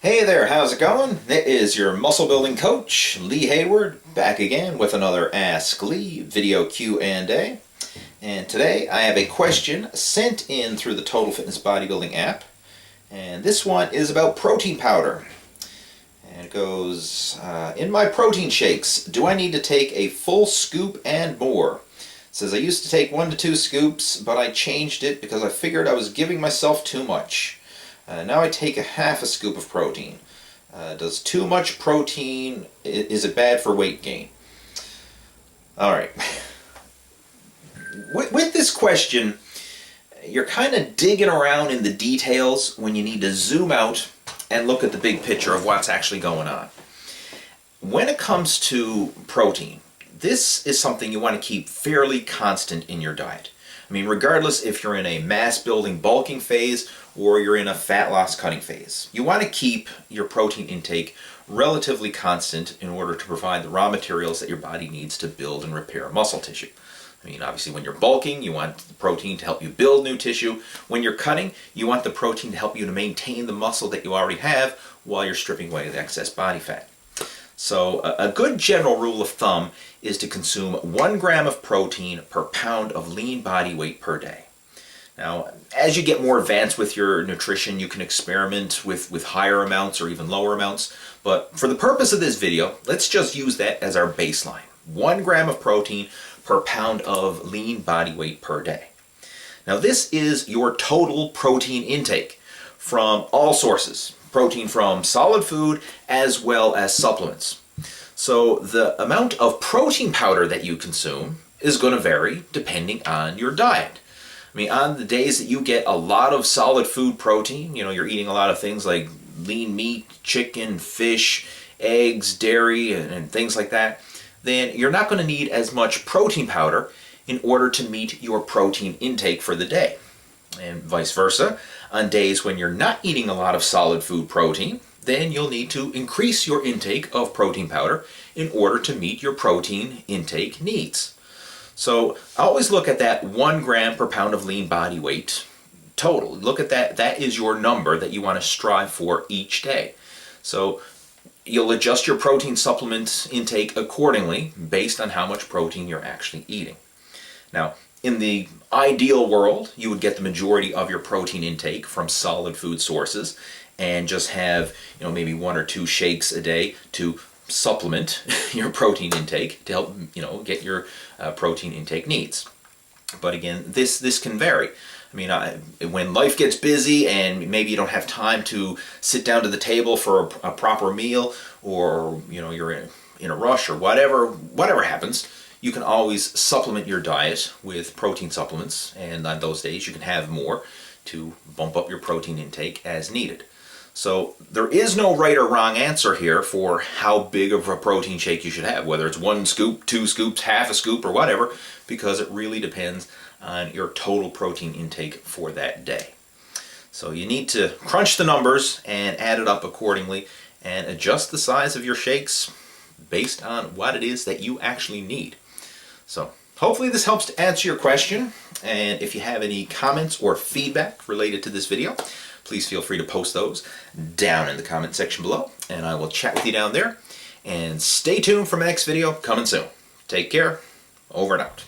Hey there, how's it going? It is your muscle building coach, Lee Hayward, back again with another Ask Lee video Q&A. And today I have a question sent in through the Total Fitness Bodybuilding app. And this one is about protein powder. And it goes, in my protein shakes, do I need to take a full scoop and more? It says I used to take 1 to 2 scoops, but I changed it because I figured I was giving myself too much. Now I take a half a scoop of protein. Does too much protein, is it bad for weight gain? Alright. With this question, you're kind of digging around in the details when you need to zoom out and look at the big picture of what's actually going on. When it comes to protein, this is something you want to keep fairly constant in your diet. I mean, regardless if you're in a mass building bulking phase or you're in a fat loss cutting phase, you want to keep your protein intake relatively constant in order to provide the raw materials that your body needs to build and repair muscle tissue. I mean, obviously when you're bulking, you want the protein to help you build new tissue. When you're cutting, you want the protein to help you to maintain the muscle that you already have while you're stripping away the excess body fat. So a good general rule of thumb is to consume 1 gram of protein per pound of lean body weight per day. Now, as you get more advanced with your nutrition, you can experiment with higher amounts or even lower amounts. But for the purpose of this video, let's just use that as our baseline. 1 gram of protein per pound of lean body weight per day. Now, this is your total protein intake from all sources. Protein from solid food as well as supplements. So the amount of protein powder that you consume is going to vary depending on your diet. I mean, on the days that you get a lot of solid food protein, you're eating a lot of things like lean meat, chicken, fish, eggs, dairy, and things like that, then you're not going to need as much protein powder in order to meet your protein intake for the day. And vice versa, on days when you're not eating a lot of solid food protein, then you'll need to increase your intake of protein powder in order to meet your protein intake needs. So always look at that 1 gram per pound of lean body weight total. Look at that. That is your number that you want to strive for each day. So you'll adjust your protein supplement intake accordingly based on how much protein you're actually eating. Now, in the ideal world, you would get the majority of your protein intake from solid food sources and just have, maybe 1 or 2 shakes a day to supplement your protein intake to help, get your protein intake needs. But again, this can vary. I mean, when life gets busy and maybe you don't have time to sit down to the table for a proper meal, or you're in a rush or whatever happens, you can always supplement your diet with protein supplements, and on those days you can have more to bump up your protein intake as needed. So there is no right or wrong answer here for how big of a protein shake you should have, whether it's 1 scoop, 2 scoops, half a scoop, or whatever, because it really depends on your total protein intake for that day. So you need to crunch the numbers and add it up accordingly and adjust the size of your shakes based on what it is that you actually need. So hopefully this helps to answer your question, and if you have any comments or feedback related to this video, please feel free to post those down in the comment section below, and I will chat with you down there. And stay tuned for my next video coming soon. Take care. Over and out.